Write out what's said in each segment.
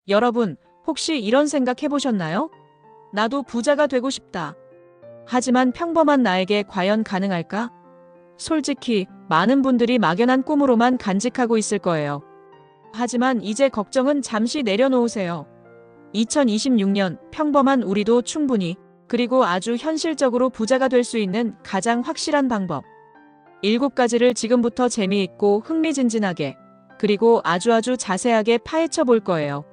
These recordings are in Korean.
여러분, 혹시 이런 생각 해보셨나요? 나도 부자가 되고 싶다. 하지만 평범한 나에게 과연 가능할까? 솔직히 많은 분들이 막연한 꿈으로만 간직하고 있을 거예요. 하지만 이제 걱정은 잠시 내려놓으세요. 2026년 평범한 우리도 충분히, 그리고 아주 현실적으로 부자가 될 수 있는 가장 확실한 방법. 7가지를 지금부터 재미있고 흥미진진하게, 그리고 아주 자세하게 파헤쳐 볼 거예요.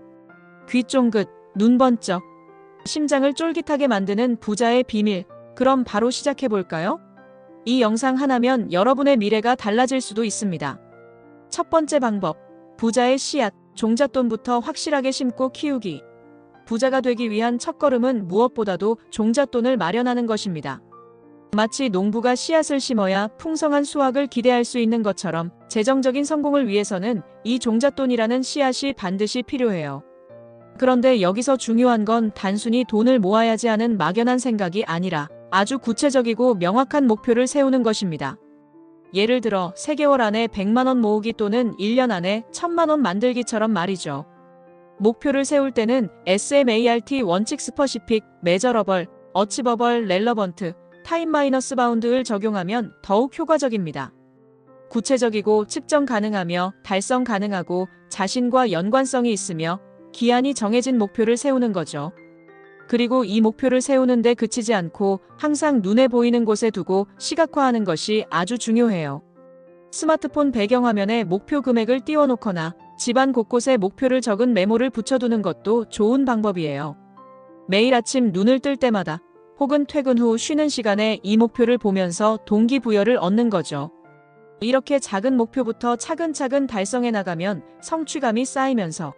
귀 쫑긋, 눈 번쩍, 심장을 쫄깃하게 만드는 부자의 비밀. 그럼 바로 시작해 볼까요? 이 영상 하나면 여러분의 미래가 달라질 수도 있습니다. 첫 번째 방법, 부자의 씨앗, 종잣돈부터 확실하게 심고 키우기. 부자가 되기 위한 첫걸음은 무엇보다도 종잣돈을 마련하는 것입니다. 마치 농부가 씨앗을 심어야 풍성한 수확을 기대할 수 있는 것처럼 재정적인 성공을 위해서는 이 종잣돈이라는 씨앗이 반드시 필요해요. 그런데 여기서 중요한 건 단순히 돈을 모아야지 하는 막연한 생각이 아니라 아주 구체적이고 명확한 목표를 세우는 것입니다. 예를 들어 3개월 안에 100만 원 모으기 또는 1년 안에 1000만 원 만들기처럼 말이죠. 목표를 세울 때는 SMART 원칙 스퍼시픽, 메저러벌, 어치버벌, 렐러번트, 타임 마이너스 바운드를 적용하면 더욱 효과적입니다. 구체적이고 측정 가능하며 달성 가능하고 자신과 연관성이 있으며 기한이 정해진 목표를 세우는 거죠. 그리고 이 목표를 세우는데 그치지 않고 항상 눈에 보이는 곳에 두고 시각화하는 것이 아주 중요해요. 스마트폰 배경화면에 목표 금액을 띄워놓거나 집안 곳곳에 목표를 적은 메모를 붙여두는 것도 좋은 방법이에요. 매일 아침 눈을 뜰 때마다 혹은 퇴근 후 쉬는 시간에 이 목표를 보면서 동기부여를 얻는 거죠. 이렇게 작은 목표부터 차근차근 달성해 나가면 성취감이 쌓이면서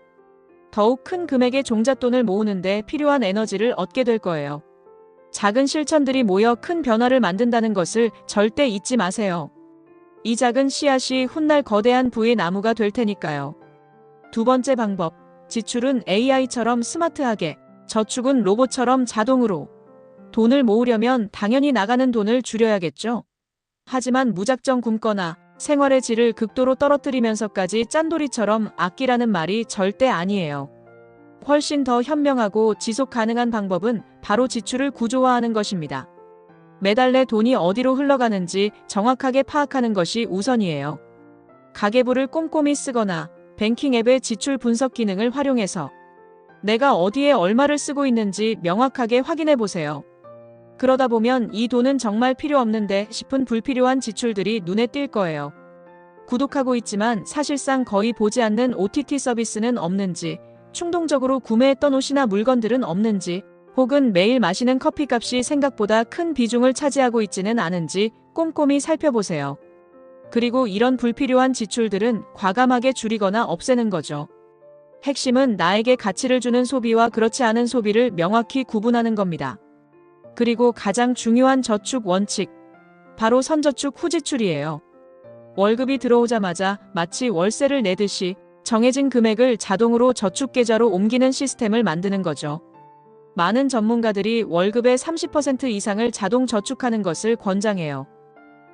더욱 큰 금액의 종잣돈을 모으는데 필요한 에너지를 얻게 될 거예요. 작은 실천들이 모여 큰 변화를 만든다는 것을 절대 잊지 마세요. 이 작은 씨앗이 훗날 거대한 부의 나무가 될 테니까요. 두 번째 방법, 지출은 AI처럼 스마트하게, 저축은 로봇처럼 자동으로. 돈을 모으려면 당연히 나가는 돈을 줄여야겠죠. 하지만 무작정 굶거나 생활의 질을 극도로 떨어뜨리면서까지 짠돌이처럼 아끼라는 말이 절대 아니에요. 훨씬 더 현명하고 지속 가능한 방법은 바로 지출을 구조화하는 것입니다. 매달 내 돈이 어디로 흘러가는지 정확하게 파악하는 것이 우선이에요. 가계부를 꼼꼼히 쓰거나 뱅킹 앱의 지출 분석 기능을 활용해서 내가 어디에 얼마를 쓰고 있는지 명확하게 확인해 보세요. 그러다 보면 이 돈은 정말 필요 없는데 싶은 불필요한 지출들이 눈에 띌 거예요. 구독하고 있지만 사실상 거의 보지 않는 OTT 서비스는 없는지, 충동적으로 구매했던 옷이나 물건들은 없는지, 혹은 매일 마시는 커피값이 생각보다 큰 비중을 차지하고 있지는 않은지 꼼꼼히 살펴보세요. 그리고 이런 불필요한 지출들은 과감하게 줄이거나 없애는 거죠. 핵심은 나에게 가치를 주는 소비와 그렇지 않은 소비를 명확히 구분하는 겁니다. 그리고 가장 중요한 저축 원칙, 바로 선저축 후지출이에요. 월급이 들어오자마자 마치 월세를 내듯이 정해진 금액을 자동으로 저축 계좌로 옮기는 시스템을 만드는 거죠. 많은 전문가들이 월급의 30% 이상을 자동 저축하는 것을 권장해요.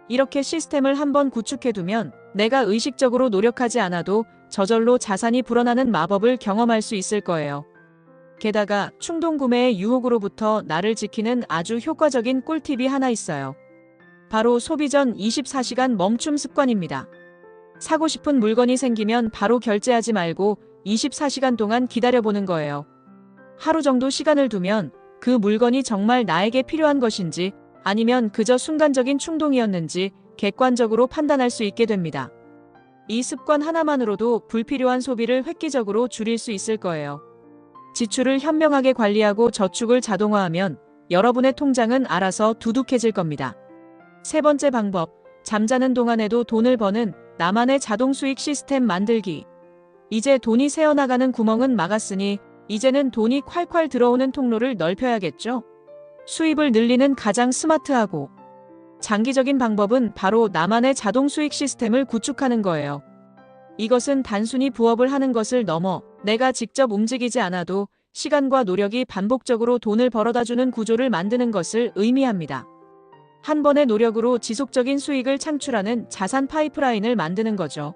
이렇게 시스템을 한번 구축해두면 내가 의식적으로 노력하지 않아도 저절로 자산이 불어나는 마법을 경험할 수 있을 거예요. 게다가 충동 구매의 유혹으로부터 나를 지키는 아주 효과적인 꿀팁이 하나 있어요. 바로 소비 전 24시간 멈춤 습관입니다. 사고 싶은 물건이 생기면 바로 결제하지 말고 24시간 동안 기다려보는 거예요. 하루 정도 시간을 두면 그 물건이 정말 나에게 필요한 것인지 아니면 그저 순간적인 충동이었는지 객관적으로 판단할 수 있게 됩니다. 이 습관 하나만으로도 불필요한 소비를 획기적으로 줄일 수 있을 거예요. 지출을 현명하게 관리하고 저축을 자동화하면 여러분의 통장은 알아서 두둑해질 겁니다. 세 번째 방법, 잠자는 동안에도 돈을 버는 나만의 자동 수익 시스템 만들기. 이제 돈이 새어나가는 구멍은 막았으니 이제는 돈이 콸콸 들어오는 통로를 넓혀야겠죠. 수입을 늘리는 가장 스마트하고 장기적인 방법은 바로 나만의 자동 수익 시스템을 구축하는 거예요. 이것은 단순히 부업을 하는 것을 넘어 내가 직접 움직이지 않아도 시간과 노력이 반복적으로 돈을 벌어다주는 구조를 만드는 것을 의미합니다. 한 번의 노력으로 지속적인 수익을 창출하는 자산 파이프라인을 만드는 거죠.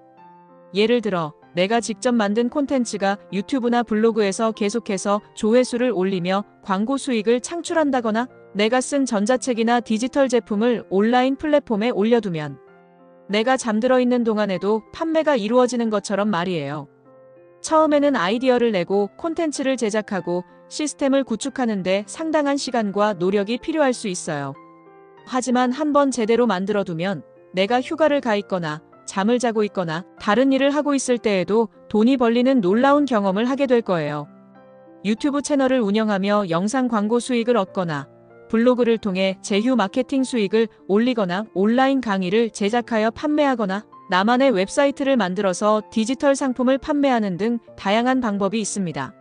예를 들어 내가 직접 만든 콘텐츠가 유튜브나 블로그에서 계속해서 조회수를 올리며 광고 수익을 창출한다거나 내가 쓴 전자책이나 디지털 제품을 온라인 플랫폼에 올려두면 내가 잠들어 있는 동안에도 판매가 이루어지는 것처럼 말이에요. 처음에는 아이디어를 내고 콘텐츠를 제작하고 시스템을 구축하는데 상당한 시간과 노력이 필요할 수 있어요. 하지만 한번 제대로 만들어두면 내가 휴가를 가 있거나 잠을 자고 있거나 다른 일을 하고 있을 때에도 돈이 벌리는 놀라운 경험을 하게 될 거예요. 유튜브 채널을 운영하며 영상 광고 수익을 얻거나 블로그를 통해 제휴 마케팅 수익을 올리거나 온라인 강의를 제작하여 판매하거나 나만의 웹사이트를 만들어서 디지털 상품을 판매하는 등 다양한 방법이 있습니다.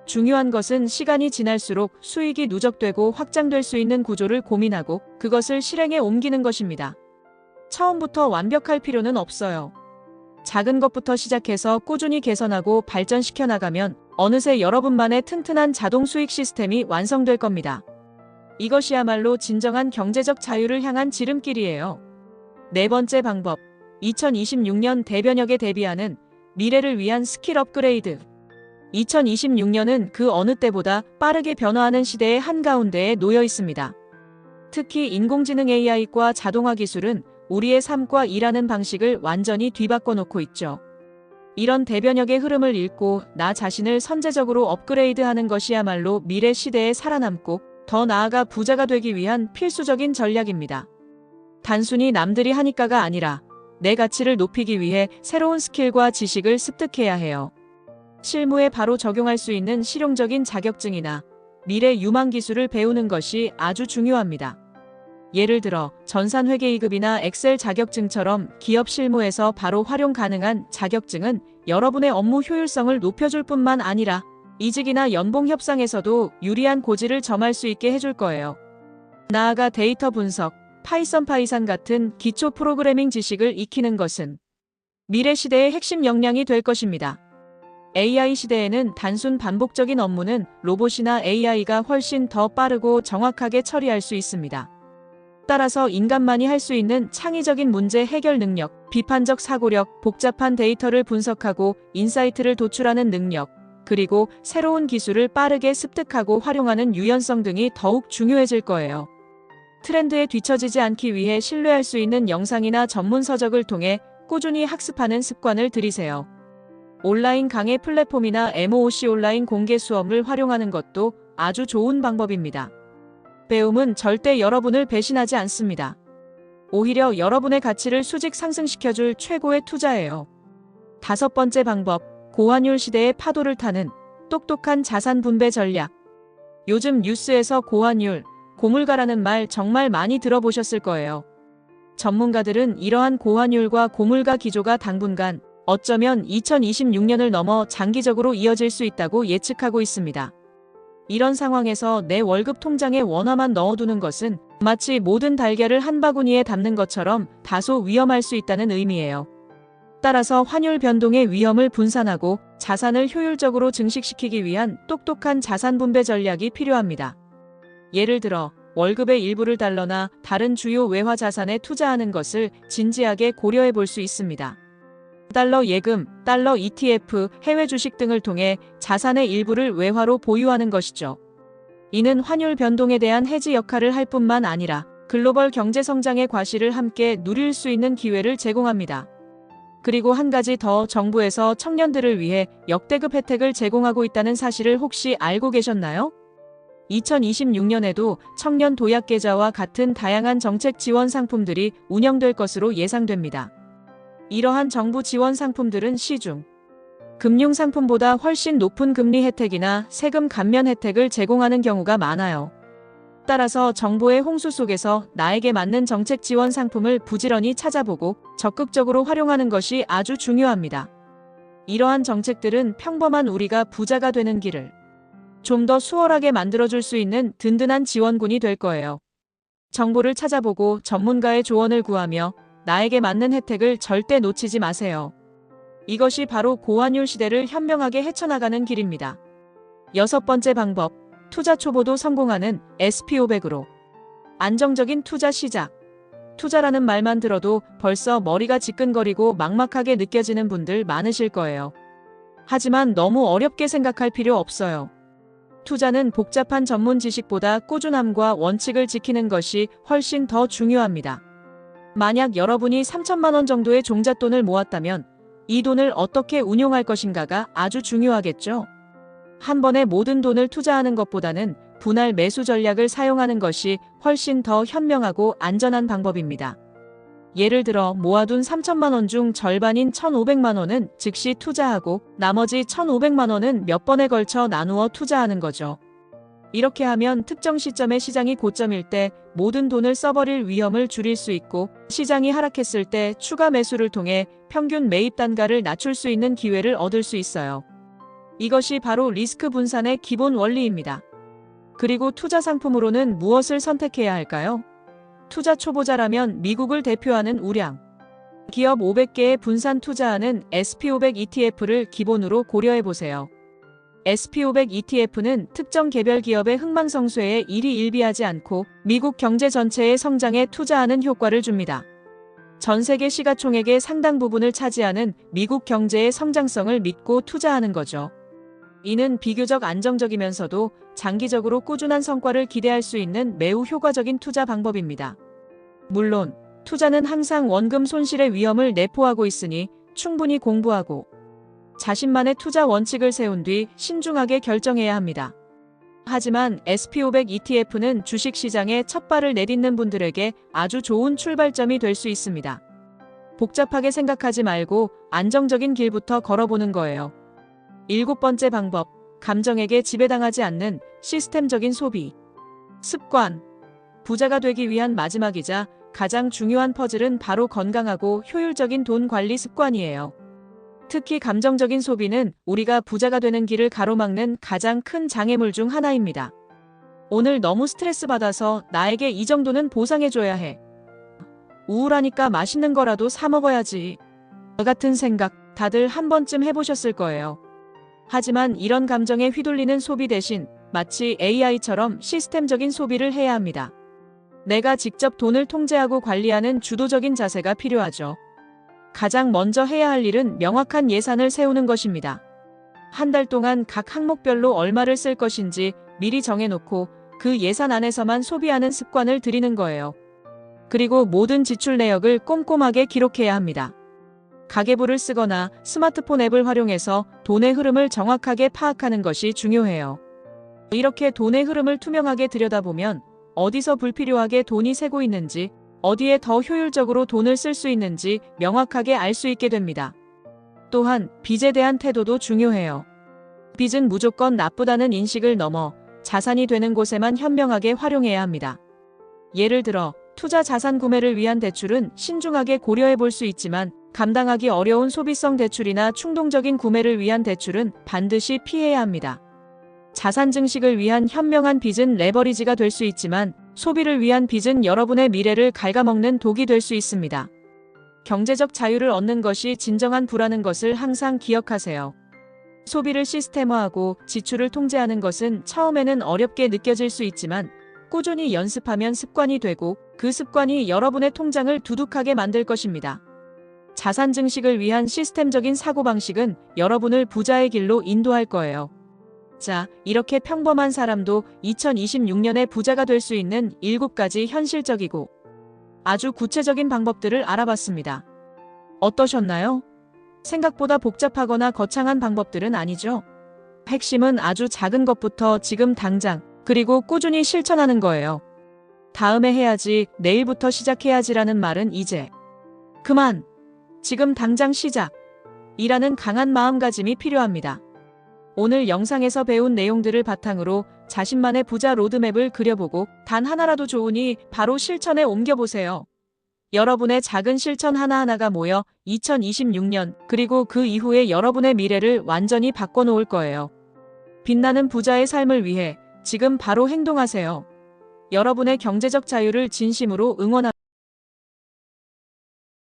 중요한 것은 시간이 지날수록 수익이 누적되고 확장될 수 있는 구조를 고민하고 그것을 실행에 옮기는 것입니다. 처음부터 완벽할 필요는 없어요. 작은 것부터 시작해서 꾸준히 개선하고 발전시켜 나가면 어느새 여러분만의 튼튼한 자동 수익 시스템이 완성될 겁니다. 이것이야말로 진정한 경제적 자유를 향한 지름길이에요. 네 번째 방법, 2026년 대변혁에 대비하는 미래를 위한 스킬 업그레이드. 2026년은 그 어느 때보다 빠르게 변화하는 시대의 한가운데에 놓여 있습니다. 특히 인공지능 AI과 자동화 기술은 우리의 삶과 일하는 방식을 완전히 뒤바꿔 놓고 있죠. 이런 대변혁의 흐름을 읽고 나 자신을 선제적으로 업그레이드하는 것이야말로 미래 시대에 살아남고 더 나아가 부자가 되기 위한 필수적인 전략입니다. 단순히 남들이 하니까가 아니라 내 가치를 높이기 위해 새로운 스킬과 지식을 습득해야 해요. 실무에 바로 적용할 수 있는 실용적인 자격증이나 미래 유망 기술을 배우는 것이 아주 중요합니다. 예를 들어 전산회계 2급이나 엑셀 자격증처럼 기업 실무에서 바로 활용 가능한 자격증은 여러분의 업무 효율성을 높여줄 뿐만 아니라 이직이나 연봉 협상에서도 유리한 고지를 점할 수 있게 해줄 거예요. 나아가 데이터 분석, 파이썬 같은 기초 프로그래밍 지식을 익히는 것은 미래 시대의 핵심 역량이 될 것입니다. AI 시대에는 단순 반복적인 업무는 로봇이나 AI가 훨씬 더 빠르고 정확하게 처리할 수 있습니다. 따라서 인간만이 할 수 있는 창의적인 문제 해결 능력, 비판적 사고력, 복잡한 데이터를 분석하고 인사이트를 도출하는 능력, 그리고 새로운 기술을 빠르게 습득하고 활용하는 유연성 등이 더욱 중요해질 거예요. 트렌드에 뒤처지지 않기 위해 신뢰할 수 있는 영상이나 전문 서적을 통해 꾸준히 학습하는 습관을 들이세요. 온라인 강의 플랫폼이나 MOOC 온라인 공개 수업을 활용하는 것도 아주 좋은 방법입니다. 배움은 절대 여러분을 배신하지 않습니다. 오히려 여러분의 가치를 수직 상승시켜줄 최고의 투자예요. 다섯 번째 방법, 고환율 시대의 파도를 타는 똑똑한 자산 분배 전략. 요즘 뉴스에서 고환율, 고물가라는 말 정말 많이 들어보셨을 거예요. 전문가들은 이러한 고환율과 고물가 기조가 당분간 어쩌면 2026년을 넘어 장기적으로 이어질 수 있다고 예측하고 있습니다. 이런 상황에서 내 월급 통장에 원화만 넣어두는 것은 마치 모든 달걀을 한 바구니에 담는 것처럼 다소 위험할 수 있다는 의미예요. 따라서 환율 변동의 위험을 분산하고 자산을 효율적으로 증식시키기 위한 똑똑한 자산 분배 전략이 필요합니다. 예를 들어 월급의 일부를 달러나 다른 주요 외화 자산에 투자하는 것을 진지하게 고려해 볼 수 있습니다. 달러 예금, 달러 ETF, 해외 주식 등을 통해 자산의 일부를 외화로 보유하는 것이죠. 이는 환율 변동에 대한 해지 역할을 할 뿐만 아니라 글로벌 경제 성장의 과실을 함께 누릴 수 있는 기회를 제공합니다. 그리고 한 가지 더, 정부에서 청년들을 위해 역대급 혜택을 제공하고 있다는 사실을 혹시 알고 계셨나요? 2026년에도 청년 도약 계좌와 같은 다양한 정책 지원 상품들이 운영될 것으로 예상됩니다. 이러한 정부 지원 상품들은 시중 금융 상품보다 훨씬 높은 금리 혜택이나 세금 감면 혜택을 제공하는 경우가 많아요. 따라서 정보의 홍수 속에서 나에게 맞는 정책 지원 상품을 부지런히 찾아보고 적극적으로 활용하는 것이 아주 중요합니다. 이러한 정책들은 평범한 우리가 부자가 되는 길을 좀 더 수월하게 만들어줄 수 있는 든든한 지원군이 될 거예요. 정보를 찾아보고 전문가의 조언을 구하며 나에게 맞는 혜택을 절대 놓치지 마세요. 이것이 바로 고환율 시대를 현명하게 헤쳐나가는 길입니다. 여섯 번째 방법, 투자 초보도 성공하는 SP500으로 안정적인 투자 시작. 투자라는 말만 들어도 벌써 머리가 지끈거리고 막막하게 느껴지는 분들 많으실 거예요. 하지만 너무 어렵게 생각할 필요 없어요. 투자는 복잡한 전문 지식보다 꾸준함과 원칙을 지키는 것이 훨씬 더 중요합니다. 만약 여러분이 3천만 원 정도의 종잣돈을 모았다면 이 돈을 어떻게 운용할 것인가가 아주 중요하겠죠. 한 번에 모든 돈을 투자하는 것보다는 분할 매수 전략을 사용하는 것이 훨씬 더 현명하고 안전한 방법입니다. 예를 들어 모아둔 3천만 원 중 절반인 1,500만 원은 즉시 투자하고 나머지 1,500만 원은 몇 번에 걸쳐 나누어 투자하는 거죠. 이렇게 하면 특정 시점에 시장이 고점일 때 모든 돈을 써버릴 위험을 줄일 수 있고 시장이 하락했을 때 추가 매수를 통해 평균 매입 단가를 낮출 수 있는 기회를 얻을 수 있어요. 이것이 바로 리스크 분산의 기본 원리입니다. 그리고 투자 상품으로는 무엇을 선택해야 할까요? 투자 초보자라면 미국을 대표하는 우량 기업 500개에 분산 투자하는 SP500 ETF를 기본으로 고려해 보세요. SP500 ETF는 특정 개별 기업의 흥망성쇠에 일희일비하지 않고 미국 경제 전체의 성장에 투자하는 효과를 줍니다. 전 세계 시가총액의 상당 부분을 차지하는 미국 경제의 성장성을 믿고 투자하는 거죠. 이는 비교적 안정적이면서도 장기적으로 꾸준한 성과를 기대할 수 있는 매우 효과적인 투자 방법입니다. 물론 투자는 항상 원금 손실의 위험을 내포하고 있으니 충분히 공부하고 자신만의 투자 원칙을 세운 뒤 신중하게 결정해야 합니다. 하지만 SP500 ETF는 주식시장에 첫 발을 내딛는 분들에게 아주 좋은 출발점이 될 수 있습니다. 복잡하게 생각하지 말고 안정적인 길부터 걸어보는 거예요. 7번째 방법, 감정에게 지배당하지 않는 시스템적인 소비. 습관. 부자가 되기 위한 마지막이자 가장 중요한 퍼즐은 바로 건강하고 효율적인 돈 관리 습관이에요. 특히 감정적인 소비는 우리가 부자가 되는 길을 가로막는 가장 큰 장애물 중 하나입니다. 오늘 너무 스트레스 받아서 나에게 이 정도는 보상해줘야 해. 우울하니까 맛있는 거라도 사 먹어야지. 같은 생각 다들 한 번쯤 해보셨을 거예요. 하지만 이런 감정에 휘둘리는 소비 대신 마치 AI처럼 시스템적인 소비를 해야 합니다. 내가 직접 돈을 통제하고 관리하는 주도적인 자세가 필요하죠. 가장 먼저 해야 할 일은 명확한 예산을 세우는 것입니다. 한 달 동안 각 항목별로 얼마를 쓸 것인지 미리 정해놓고 그 예산 안에서만 소비하는 습관을 들이는 거예요. 그리고 모든 지출 내역을 꼼꼼하게 기록해야 합니다. 가계부를 쓰거나 스마트폰 앱을 활용해서 돈의 흐름을 정확하게 파악하는 것이 중요해요. 이렇게 돈의 흐름을 투명하게 들여다보면 어디서 불필요하게 돈이 새고 있는지, 어디에 더 효율적으로 돈을 쓸 수 있는지 명확하게 알 수 있게 됩니다. 또한 빚에 대한 태도도 중요해요. 빚은 무조건 나쁘다는 인식을 넘어 자산이 되는 곳에만 현명하게 활용해야 합니다. 예를 들어 투자 자산 구매를 위한 대출은 신중하게 고려해 볼 수 있지만 감당하기 어려운 소비성 대출이나 충동적인 구매를 위한 대출은 반드시 피해야 합니다. 자산 증식을 위한 현명한 빚은 레버리지가 될 수 있지만 소비를 위한 빚은 여러분의 미래를 갉아먹는 독이 될 수 있습니다. 경제적 자유를 얻는 것이 진정한 부라는 것을 항상 기억하세요. 소비를 시스템화하고 지출을 통제하는 것은 처음에는 어렵게 느껴질 수 있지만 꾸준히 연습하면 습관이 되고 그 습관이 여러분의 통장을 두둑하게 만들 것입니다. 자산 증식을 위한 시스템적인 사고방식은 여러분을 부자의 길로 인도할 거예요. 자, 이렇게 평범한 사람도 2026년에 부자가 될 수 있는 7가지 현실적이고 아주 구체적인 방법들을 알아봤습니다. 어떠셨나요? 생각보다 복잡하거나 거창한 방법들은 아니죠? 핵심은 아주 작은 것부터 지금 당장, 그리고 꾸준히 실천하는 거예요. 다음에 해야지, 내일부터 시작해야지라는 말은 이제 그만! 지금 당장 시작! 이라는 강한 마음가짐이 필요합니다. 오늘 영상에서 배운 내용들을 바탕으로 자신만의 부자 로드맵을 그려보고 단 하나라도 좋으니 바로 실천에 옮겨보세요. 여러분의 작은 실천 하나하나가 모여 2026년 그리고 그 이후에 여러분의 미래를 완전히 바꿔놓을 거예요. 빛나는 부자의 삶을 위해 지금 바로 행동하세요. 여러분의 경제적 자유를 진심으로 응원합니다.